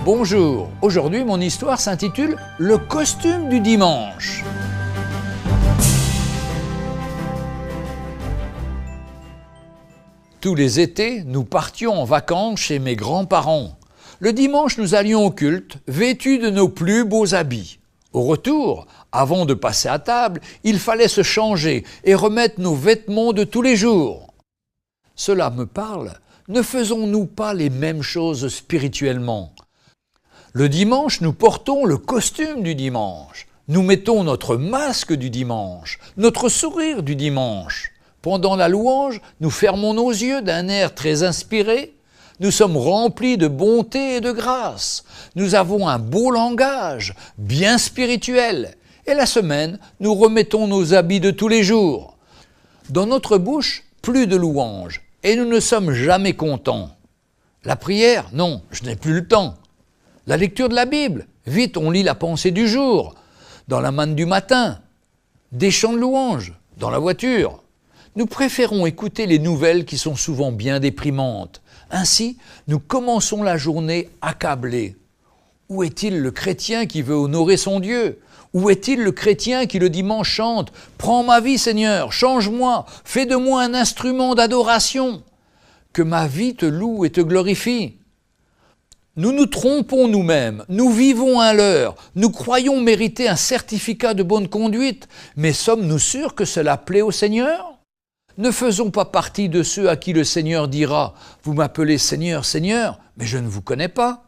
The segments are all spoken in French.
Bonjour, aujourd'hui mon histoire s'intitule « Le costume du dimanche ». Tous les étés, nous partions en vacances chez mes grands-parents. Le dimanche, nous allions au culte, vêtus de nos plus beaux habits. Au retour, avant de passer à table, il fallait se changer et remettre nos vêtements de tous les jours. Cela me parle, ne faisons-nous pas les mêmes choses spirituellement? Le dimanche, nous portons le costume du dimanche. Nous mettons notre masque du dimanche, notre sourire du dimanche. Pendant la louange, nous fermons nos yeux d'un air très inspiré. Nous sommes remplis de bonté et de grâce. Nous avons un beau langage, bien spirituel. Et la semaine, nous remettons nos habits de tous les jours. Dans notre bouche, plus de louanges, et nous ne sommes jamais contents. La prière, non, je n'ai plus le temps. La lecture de la Bible, vite on lit la pensée du jour. Dans la manne du matin, des chants de louanges, dans la voiture. Nous préférons écouter les nouvelles qui sont souvent bien déprimantes. Ainsi, nous commençons la journée accablés. Où est-il le chrétien qui veut honorer son Dieu? Où est-il le chrétien qui le dimanche chante « Prends ma vie Seigneur, change-moi, fais de moi un instrument d'adoration, que ma vie te loue et te glorifie ». Nous nous trompons nous-mêmes, nous vivons un leurre, nous croyons mériter un certificat de bonne conduite, mais sommes-nous sûrs que cela plaît au Seigneur? Ne faisons pas partie de ceux à qui le Seigneur dira « Vous m'appelez Seigneur, Seigneur, mais je ne vous connais pas ».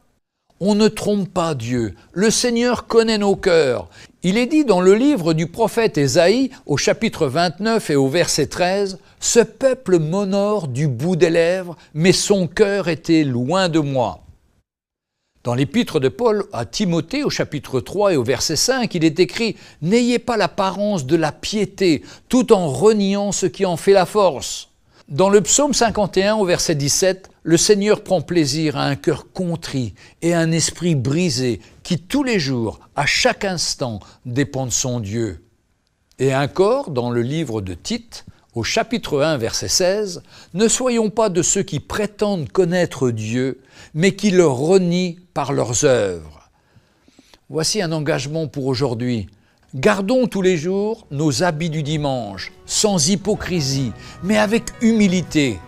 On ne trompe pas Dieu, le Seigneur connaît nos cœurs. Il est dit dans le livre du prophète Ésaïe, au chapitre 29 et au verset 13, « Ce peuple m'honore du bout des lèvres, mais son cœur était loin de moi ». Dans l'épître de Paul à Timothée, au chapitre 3 et au verset 5, il est écrit « N'ayez pas l'apparence de la piété, tout en reniant ce qui en fait la force ». Dans le psaume 51, au verset 17, le Seigneur prend plaisir à un cœur contrit et à un esprit brisé qui tous les jours, à chaque instant, dépend de son Dieu. Et encore, dans le livre de Tite, au chapitre 1, verset 16, « Ne soyons pas de ceux qui prétendent connaître Dieu, mais qui le renient par leurs œuvres. » Voici un engagement pour aujourd'hui. Gardons tous les jours nos habits du dimanche, sans hypocrisie, mais avec humilité.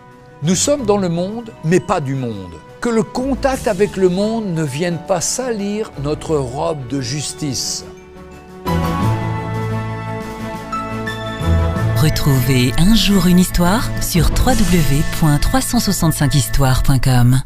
Nous sommes dans le monde, mais pas du monde. Que le contact avec le monde ne vienne pas salir notre robe de justice. Retrouvez Un jour une histoire sur www.365histoire.com.